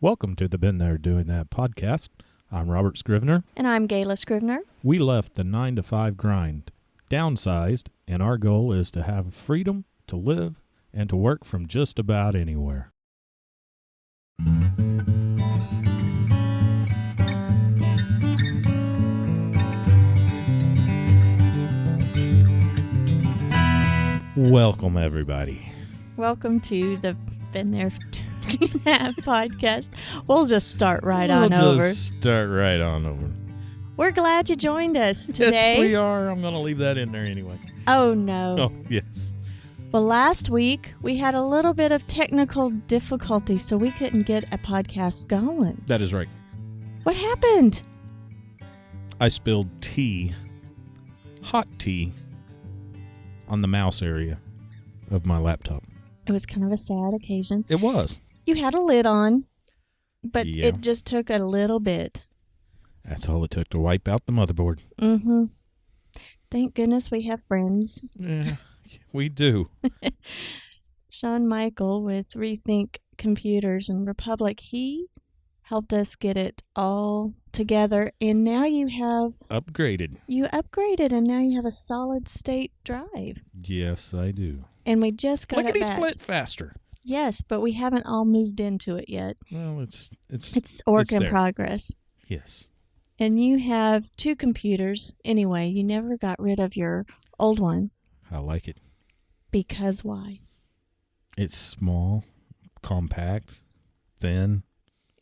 Welcome to the Been There Doing That podcast. I'm Robert Scrivener. And I'm Gayla Scrivener. We left the 9-to-5 grind, downsized, and our goal is to have freedom to live and to work from just about anywhere. Welcome, everybody. Welcome to the Been There Doing That podcast. We'll just start right on over. Start right on over. We're glad you joined us today. Yes, we are. I'm going to leave that in there anyway. Oh, no. Oh, yes. Well, last week we had a little bit of technical difficulty, so we couldn't get a podcast going. That is right. What happened? I spilled tea, hot tea, on the mouse area of my laptop. It was kind of a sad occasion. It was. You had a lid on, but Yeah. it just took a little bit. That's all it took to wipe out the motherboard. Mm-hmm. Thank goodness we have friends. Yeah, we do. Sean Michael with ReThink Computers and Republic, he helped us get it all together, and now you upgraded, and now you have a solid state drive. Yes, I do. And we just got it back. Lickety-split faster. Yes, but we haven't all moved into it yet. Well, it's work in there. progress. Yes. And you have two computers. Anyway, you never got rid of your old one. I like it. Because why? It's small, compact, thin.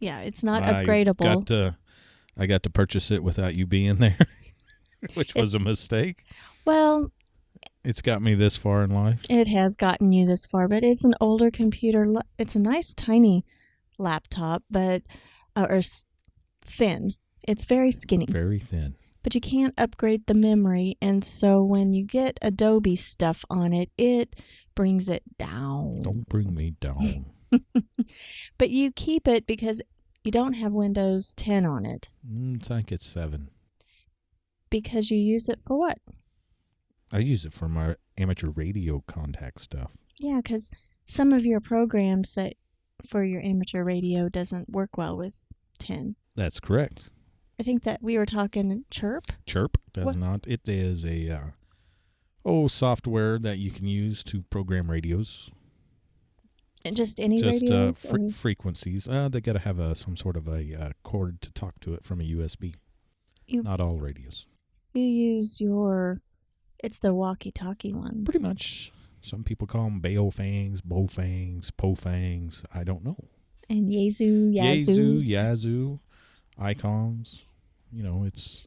Yeah, it's not upgradable. I got to purchase it without you being there, which was a mistake. Well, it's got me this far in life. It has gotten you this far, but it's an older computer. It's a nice tiny laptop, but thin. It's very skinny. Very thin. But you can't upgrade the memory, and so when you get Adobe stuff on it, it brings it down. Don't bring me down. But you keep it because you don't have Windows 10 on it. I think it's 7. Because you use it for what? I use it for my amateur radio contact stuff. Yeah, because some of your programs that for your amateur radio doesn't work well with 10. That's correct. I think that we were talking CHIRP. CHIRP does not. It is a software that you can use to program radios. And just any radios? Just frequencies. They got to have some sort of a cord to talk to it from a USB. Not all radios. You use it's the walkie-talkie ones. Pretty much. Some people call them Baofangs, Bofangs, Pofangs. I don't know. And Yazoo, icons. You know, it's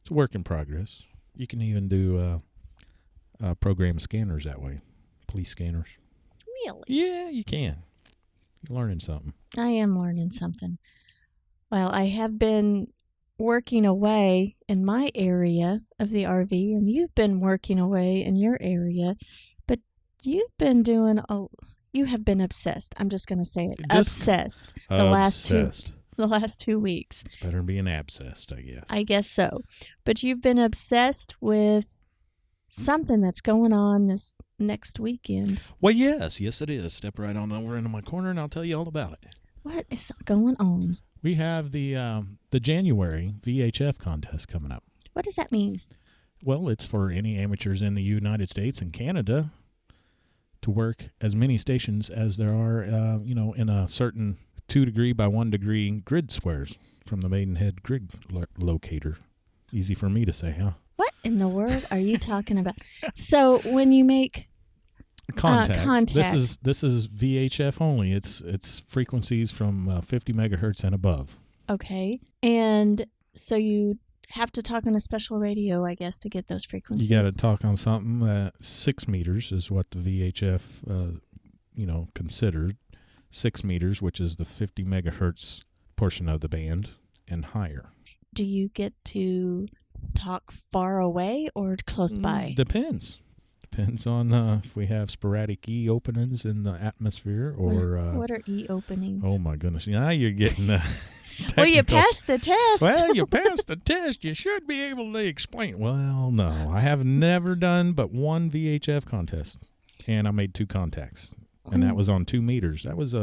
a work in progress. You can even do program scanners that way. Police scanners. Really? Yeah, you can. You're learning something. I am learning something. Well, I have been working away in my area of the RV, and you've been working away in your area, but you have been obsessed. I'm just going to say it. Obsessed. The last 2 weeks. It's better than being abscessed, I guess. I guess so. But you've been obsessed with something that's going on this next weekend. Well, yes it is. Step right on over into my corner and I'll tell you all about it. What is going on? We have the January-VHF contest coming up. What does that mean? Well, it's for any amateurs in the United States and Canada to work as many stations as there are, in a certain 2 degree by 1 degree grid squares from the Maidenhead grid locator. Easy for me to say, huh? What in the world are you talking about? So when you make contact. This is VHF only. It's frequencies from 50 megahertz and above. Okay, and so you have to talk on a special radio, I guess, to get those frequencies. You got to talk on something. 6 meters is what the VHF, considered. 6 meters, which is the 50 megahertz portion of the band and higher. Do you get to talk far away or close by? Depends. Depends on if we have sporadic E openings in the atmosphere or... What are E openings? Oh, my goodness. Now you're getting... Well, you passed the test. Well, you passed the test. You should be able to explain. Well, no. I have never done but one VHF contest, and I made 2 contacts, and that was on 2 meters. That was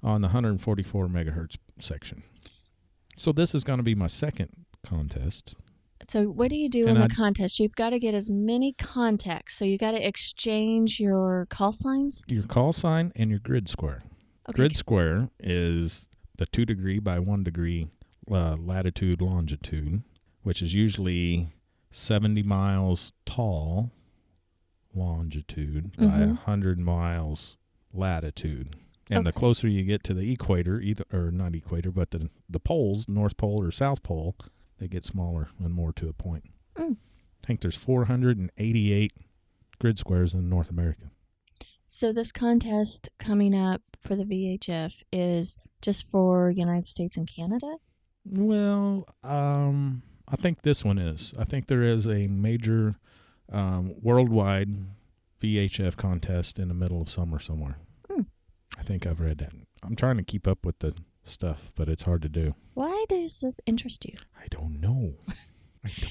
on the 144 megahertz section. So this is going to be my second contest. So what do you do in the contest? You've got to get as many contacts. So you got to exchange your call signs? Your call sign and your grid square. Okay. Grid square is the 2 degree by 1 degree latitude longitude, which is usually 70 miles tall longitude by 100 miles latitude. And the closer you get to the equator, not equator, but the poles, North Pole or South Pole, they get smaller and more to a point. I think there's 488 grid squares in North America. So this contest coming up for the VHF is just for United States and Canada? Well, I think this one is. I think there is a major worldwide VHF contest in the middle of summer somewhere. I think I've read that. I'm trying to keep up with the stuff, but it's hard to do. Why does this interest you? I don't know.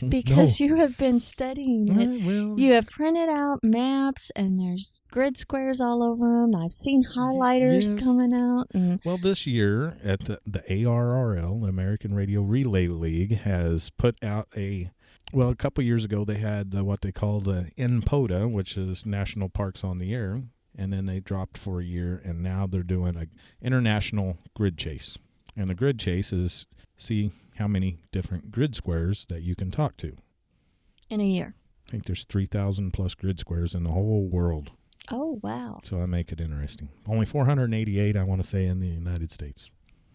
Because you have been studying it. Well, you have printed out maps, and there's grid squares all over them. I've seen highlighters coming out. Well, this year at the ARRL, the American Radio Relay League, has put out a couple years ago they had what they call the NPOTA, which is National Parks on the Air, and then they dropped for a year, and now they're doing an international grid chase. And the grid chase is see how many different grid squares that you can talk to. In a year. I think there's 3,000 plus grid squares in the whole world. Oh, wow. So I make it interesting. Only 488, I want to say, in the United States.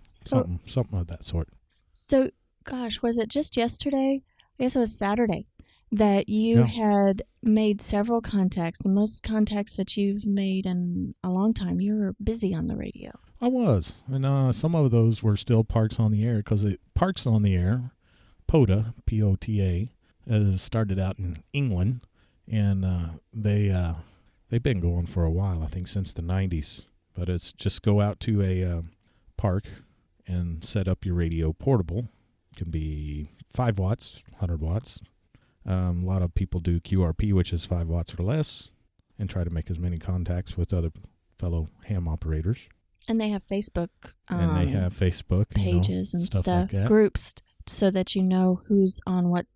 So, something of that sort. So, gosh, was it just yesterday? I guess it was Saturday that you had made several contacts, the most contacts that you've made in a long time. You were busy on the radio. I was. And some of those were still Parks on the Air because Parks on the Air, POTA, P-O-T-A, started out in England. And they've been going for a while, I think, since the 90s. But it's just go out to a park and set up your radio portable. It can be 5 watts, 100 watts. A lot of people do QRP, which is 5 watts or less, and try to make as many contacts with other fellow ham operators. And they have Facebook pages and stuff like that. Groups, so that you know who's on what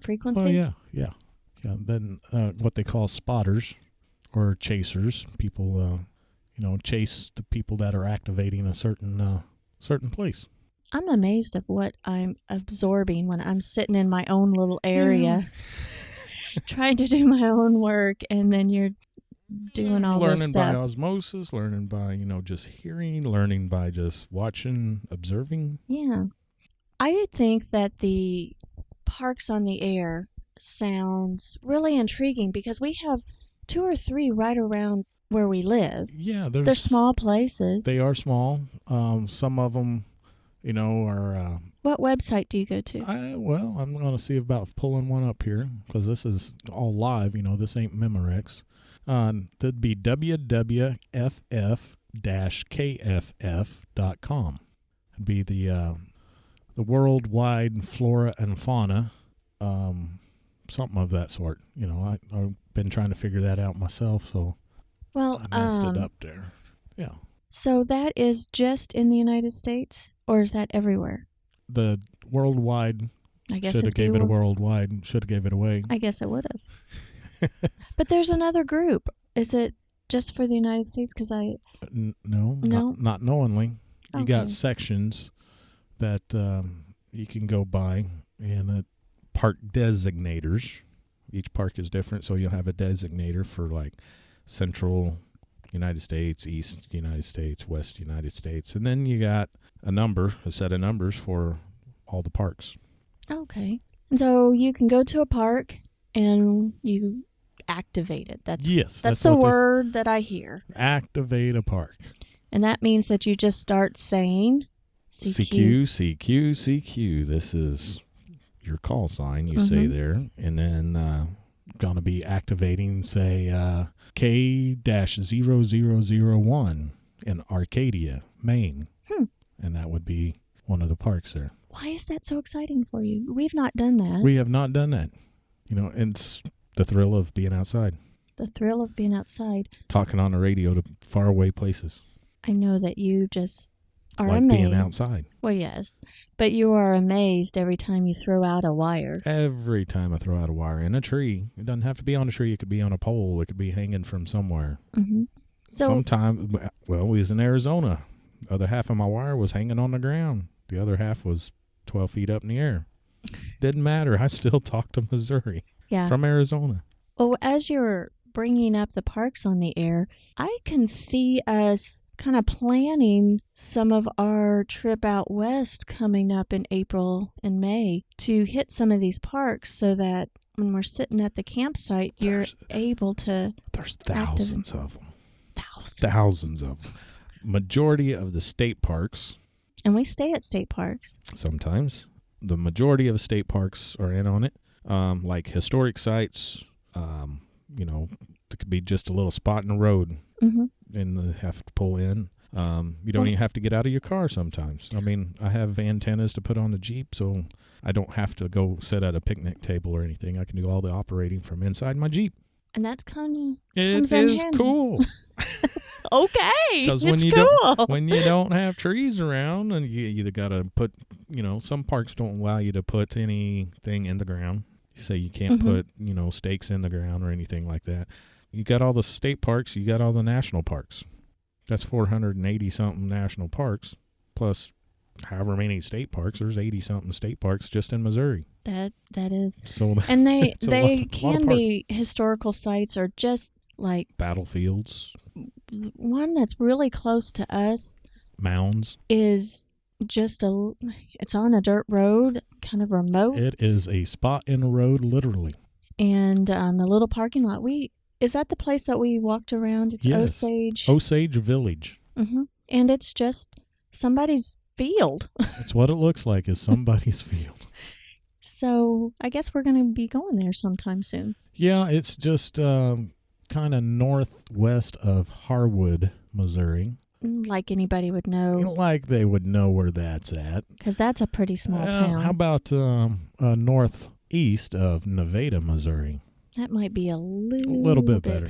frequency. Oh, yeah. Then what they call spotters or chasers, people chase the people that are activating a certain place. I'm amazed at what I'm absorbing when I'm sitting in my own little area, trying to do my own work, and then you're doing all this stuff. Learning by osmosis, learning by, just hearing, learning by just watching, observing. Yeah. I think that the Parks on the Air sounds really intriguing because we have 2 or 3 right around where we live. Yeah. They're small places. They are small. Some of them, are... What website do you go to? I'm going to see about pulling one up here because this is all live. This ain't Memorex. That'd be www.kff-kff.com. It'd be the worldwide Flora and Fauna, something of that sort. I've been trying to figure that out myself, so I messed it up there. Yeah. So that is just in the United States, or is that everywhere? The worldwide. I guess should have gave it a worldwide. Should have gave it away. I guess it would have. But there's another group. Is it just for the United States? Because no, not knowingly. You Okay. got sections that you can go by, and park designators. Each park is different, so you'll have a designator for like Central United States, East United States, West United States, and then you got a set of numbers for all the parks. Okay. And so you can go to a park and you activate it. That's the word that I hear. Activate a park. And that means that you just start saying CQ, CQ, CQ. This is your call sign, you say there. And then going to be activating, say, K-0001 in Arcadia, Maine. And that would be one of the parks there. Why is that so exciting for you? We've not done that. We have not done that. It's the thrill of being outside. The thrill of being outside. Talking on the radio to faraway places. I know that you just are like amazed. being outside. Well, yes, but you are amazed every time you throw out a wire. Every time I throw out a wire in a tree, it doesn't have to be on a tree. It could be on a pole. It could be hanging from somewhere. Mm-hmm. So, Sometimes, well, we was in Arizona. The other half of my wire was hanging on the ground. The other half was 12 feet up in the air. Didn't matter. I still talked to Missouri from Arizona. Well, as you're bringing up the parks on the air, I can see us kind of planning some of our trip out west coming up in April and May to hit some of these parks so that when we're sitting at the campsite, you're able to... There's thousands of them. Thousands of them. Majority of the state parks. And we stay at state parks. Sometimes. The majority of state parks are in on it. Like historic sites, it could be just a little spot in the road and they have to pull in. You don't even have to get out of your car sometimes. I mean, I have antennas to put on the Jeep, so I don't have to go sit at a picnic table or anything. I can do all the operating from inside my Jeep. And that's kind of... It is cool. Okay, Because when you don't have trees around, and you either got to put, some parks don't allow you to put anything in the ground. You say you can't put, stakes in the ground or anything like that. You got all the state parks, you got all the national parks. That's 480-something national parks, plus however many state parks. There's 80-something state parks just in Missouri. That is. So and they can be historical sites or just like battlefields. One that's really close to us, mounds, is just it's on a dirt road, kind of remote. It is a spot in a road, literally. And a little parking lot. Is that the place that we walked around? It's yes. Osage Village. Mm-hmm. And it's just somebody's field. That's what it looks like, is somebody's field. So I guess we're going to be going there sometime soon. Yeah, it's just kind of northwest of Harwood, Missouri. Like anybody would know. Like they would know where that's at. Because that's a pretty small town. How about northeast of Nevada, Missouri? That might be a little bit better.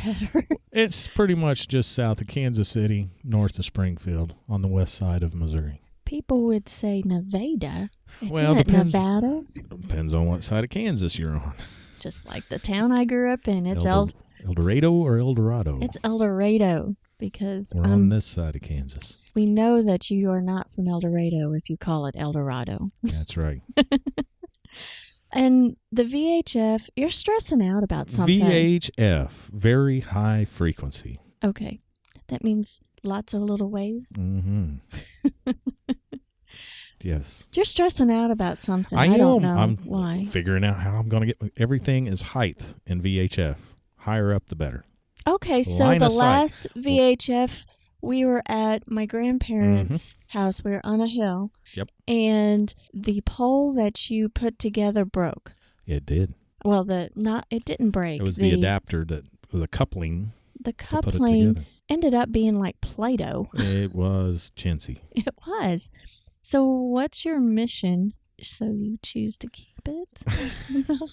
It's pretty much just south of Kansas City, north of Springfield, on the west side of Missouri. People would say Nevada. Depends. Nevada? Depends on what side of Kansas you're on. Just like the town I grew up in. It's El Dorado or El Dorado? It's El Dorado because we're on this side of Kansas. We know that you are not from El Dorado if you call it El Dorado. That's right. And the VHF, you're stressing out about something. VHF, very high frequency. Okay. That means lots of little waves? Mm-hmm. Yes. You're stressing out about something. I don't know I'm why. Figuring out how I'm going to get everything is height in VHF. Higher up, the better. Okay, so the last VHF, we were at my grandparents' house. We were on a hill. Yep. And the pole that you put together broke. It did. Well, it didn't break. It was the adapter, the coupling. The coupling ended up being like Play-Doh. It was chintzy. It was. So what's your mission? So you choose to keep it? No.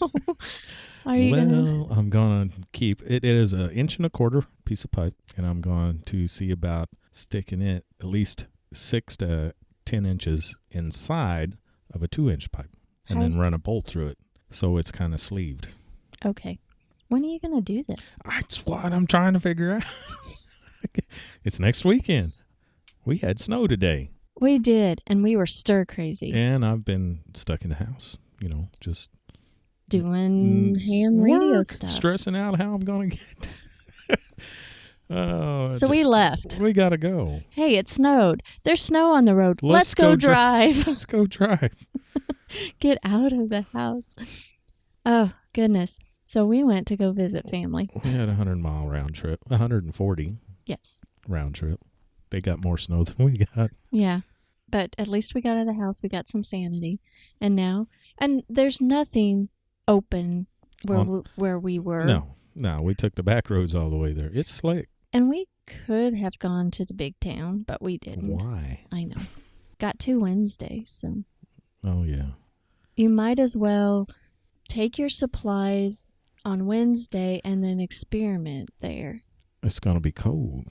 I'm going to keep it. It is 1.25 inch piece of pipe, and I'm going to see about sticking it at least 6 to 10 inches inside of a 2-inch pipe, and then run a bolt through it so it's kind of sleeved. Okay. When are you going to do this? That's what I'm trying to figure out. It's next weekend. We had snow today. We did, and we were stir crazy. And I've been stuck in the house, just doing ham radio stuff. Stressing out how I'm going to get. So we left. We got to go. Hey, it snowed. There's snow on the road. Let's go drive. Let's go drive. Get out of the house. Oh, goodness. So we went to go visit family. We had a 100-mile round trip. 140. Yes. Round trip. They got more snow than we got. Yeah. But at least we got out of the house. We got some sanity. And there's nothing open where we were. No, we took the back roads all the way there. It's slick. And we could have gone to the big town, but we didn't. Why? I know. Got to Wednesday, so. Oh, yeah. You might as well take your supplies on Wednesday and then experiment there. It's going to be cold.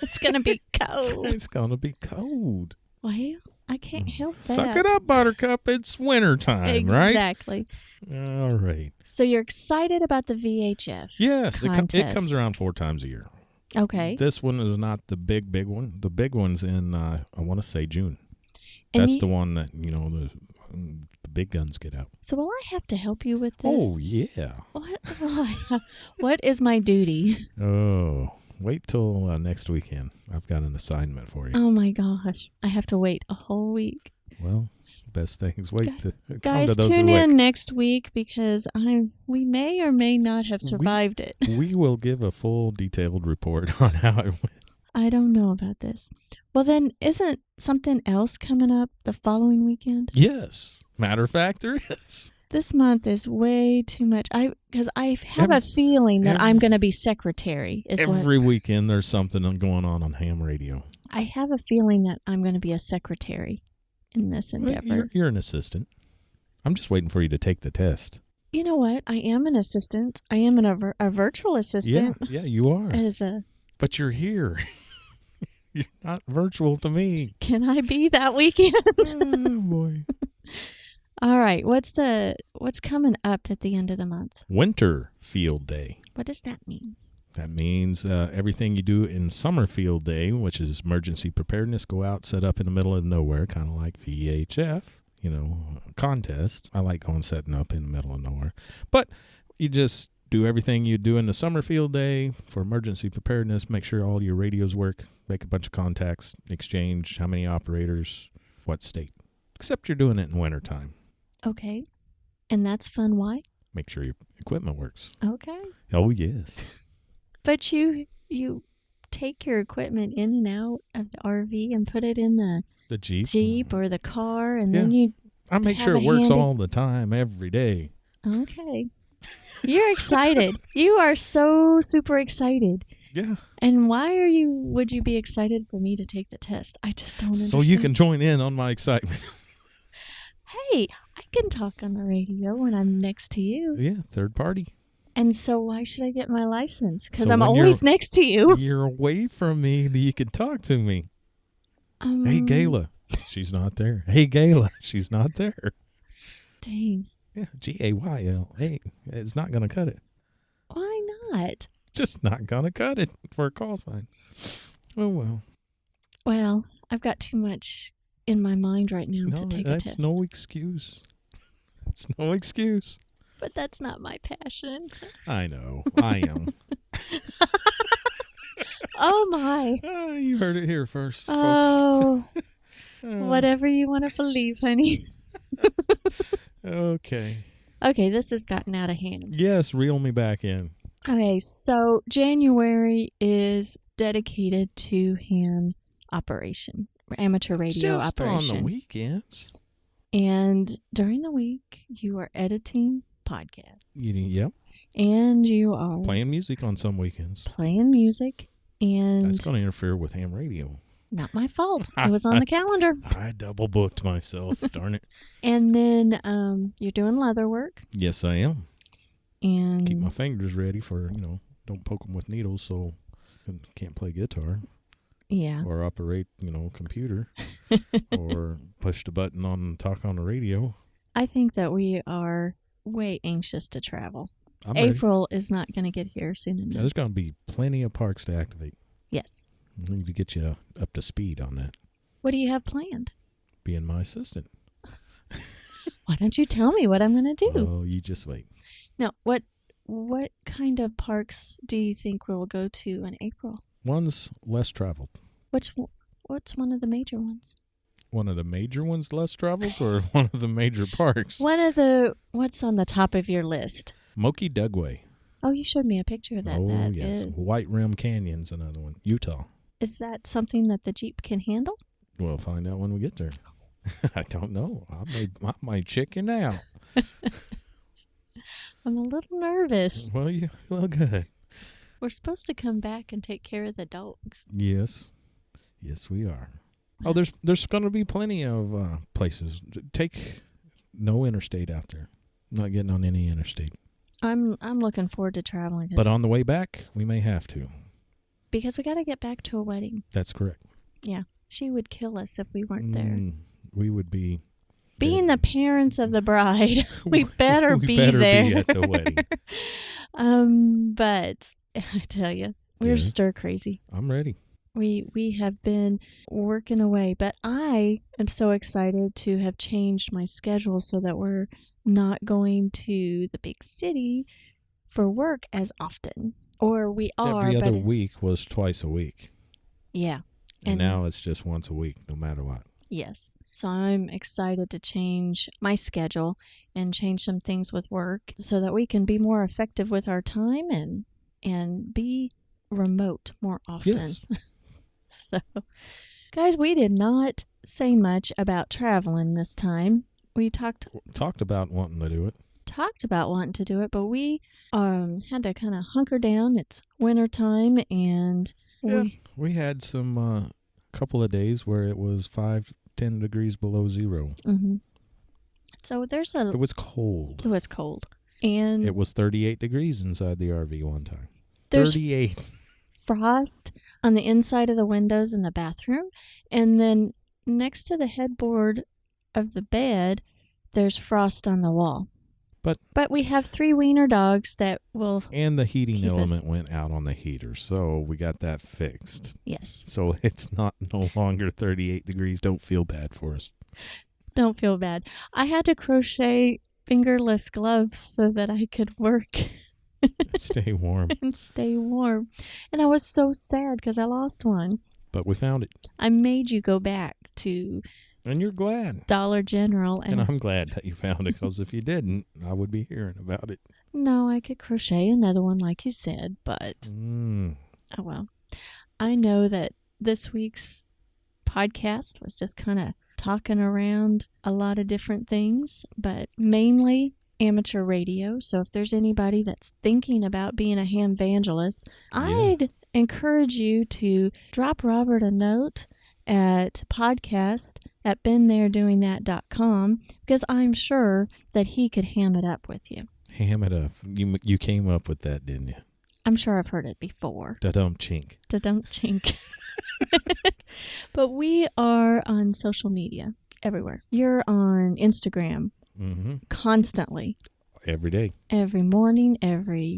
It's going to be cold. It's going to be cold. Well, I can't help that. Suck it up, Buttercup. It's wintertime, right? Exactly. All right. So you're excited about the VHF? Yes, it contest. comes around 4 times a year. Okay. This one is not the big one. The big one's in, I want to say June. And That's the one that, the big guns get out. So will I have to help you with this? Oh, yeah. What is my duty? Oh, wait till next weekend. I've got an assignment for you. Oh, my gosh. I have to wait a whole week. Well, best things wait to come Guys, to those tune who wait. in next week because we may or may not have survived it. We will give a full detailed report on how it went. I don't know about this. Well, then, isn't something else coming up the following weekend? Yes. Matter of fact, there is. This month is way too much. Because I have a feeling that I'm going to be secretary. Every weekend there's something going on ham radio. I have a feeling that I'm going to be a secretary in this endeavor. Well, you're an assistant. I'm just waiting for you to take the test. You know what? I am an assistant. I am a virtual assistant. Yeah, you are. But you're here. You're not virtual to me. Can I be that weekend? Oh, boy. All right. What's coming up at the end of the month? Winter Field Day. What does that mean? That means everything you do in Summer Field Day, which is emergency preparedness, go out, set up in the middle of nowhere, kind of like VHF, contest. I like going setting up in the middle of nowhere. But you just do everything you do in the Summer Field Day for emergency preparedness. Make sure all your radios work. Make a bunch of contacts. Exchange how many operators, what state. Except you're doing it in wintertime. Okay. And that's fun. Why? Make sure your equipment works. Okay. Oh, yes. But you take your equipment in and out of the RV and put it in the Jeep or the car, and then I make sure it works all the time, every day. Okay. You're excited. You are so super excited. Yeah. And why would you be excited for me to take the test? I just don't understand. So you can join in on my excitement. Hey, I can talk on the radio when I'm next to you. Yeah, third party. And so why should I get my license? Because I'm always next to you. You're away from me. You can talk to me. Hey, Gayla. She's not there. Hey, Gayla. She's not there. Dang. Yeah, Gayla. Hey, it's not going to cut it. Why not? Just not going to cut it for a call sign. Oh, well. Well, I've got too much in my mind right now to take a test. That's no excuse. It's no excuse. But that's not my passion. I know. I am. Oh, my. You heard it here first, folks. Oh, whatever you want to believe, honey. Okay. Okay, this has gotten out of hand. Yes, reel me back in. Okay, so January is dedicated to ham operation, amateur radio Just operation. on the weekends. And during the week, you are editing podcasts. Yep. And you are playing music on some weekends. Playing music. And that's going to interfere with ham radio. Not my fault. It was on the calendar. I double booked myself. Darn it. And then you're doing leather work. Yes, I am. And keep my fingers ready for, don't poke them with needles so I can't play guitar. Yeah. Or operate, computer. Or push the button on talk on the radio. I think that we are way anxious to travel. I'm April is not going to get here soon enough. Yeah, there's going to be plenty of parks to activate. Yes. I need to get you up to speed on that. What do you have planned? Being my assistant. Why don't you tell me what I'm going to do? Oh, you just wait. Now, what kind of parks do you think we'll go to in April? One's less traveled. What's one of the major ones? One of the major ones less traveled, or one of the major parks? What's on the top of your list? Moki Dugway. Oh, you showed me a picture of that. Oh, that yes. is... White Rim Canyon's another one. Utah. Is that something that the Jeep can handle? We'll find out when we get there. I don't know. I might check you now. I'm a little nervous. Well, good. We're supposed to come back and take care of the dogs. Yes. Yes, we are. Oh, there's going to be plenty of places. Take no interstate out there. I'm not getting on any interstate. I'm looking forward to traveling. But on the way back, we may have to. because we got to get back to a wedding. That's correct. Yeah. She would kill us if we weren't there. We would be... Being the parents of the bride, we better be there. Be at the wedding. But I tell you, we're stir crazy. I'm ready. We have been working away, but I am so excited to have changed my schedule so that we're not going to the big city for work as often. Or we are. Every other week was twice a week. Yeah. And now it's just once a week, no matter what. Yes. So I'm excited to change my schedule and change some things with work so that we can be more effective with our time and be remote more often. Yes. So, guys, we did not say much about traveling this time. We talked about wanting to do it. But we had to kind of hunker down. It's winter time, and we had some couple of days where it was 5-10 degrees below zero. Mm-hmm. So it was cold. It was cold, and it was 38 degrees inside the RV one time. There's 38. Frost on the inside of the windows in the bathroom, and then next to the headboard of the bed, there's frost on the wall. But we have 3 wiener dogs that will. And the heating element went out on the heater, so we got that fixed. Yes. So it's no longer 38 degrees. Don't feel bad for us. Don't feel bad. I had to crochet fingerless gloves so that I could work. Stay warm. And stay warm. And I was so sad because I lost one. But we found it. I made you go back to... And you're glad. Dollar General. And I'm glad that you found it, because if you didn't, I would be hearing about it. No, I could crochet another one like you said, but... Oh, well. I know that this week's podcast was just kind of talking around a lot of different things, but mainly amateur radio. So if there's anybody that's thinking about being a Hamvangelist, I'd encourage you to drop Robert a note at podcast@beentheredoingthat.com, because I'm sure that he could ham it up with you. Ham it up. You came up with that, didn't you? I'm sure I've heard it before. Da-dum chink. Da-dum chink. But we are on social media everywhere. You're on Instagram constantly. Every day. Every morning, every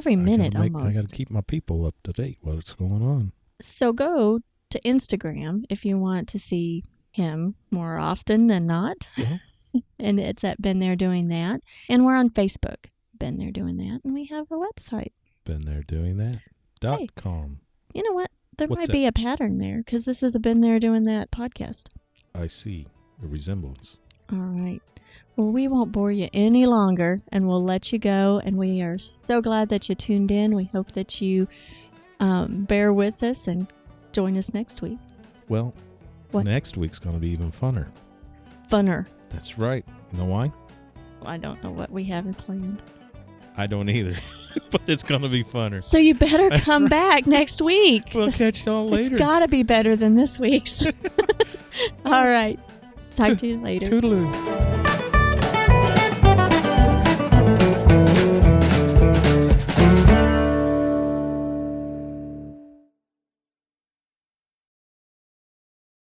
minute almost. I got to keep my people up to date what's going on. So go to Instagram if you want to see him more often than not. Yeah. And it's at Been There Doing That. And we're on Facebook, Been There Doing That. And we have a website. BeenThereDoingThat.com. You know what? There might be a pattern there, because this is a Been There Doing That podcast. I see a resemblance. All right. Well, we won't bore you any longer, and we'll let you go. And we are so glad that you tuned in. We hope that you bear with us and join us next week. Well, next week's going to be even funner. Funner. That's right. You know why? Well, I don't know what we have planned. I don't either, but it's going to be funner. So you better come back next week. We'll catch y'all later. It's got to be better than this week's. All right. Talk to you later. Toodaloo.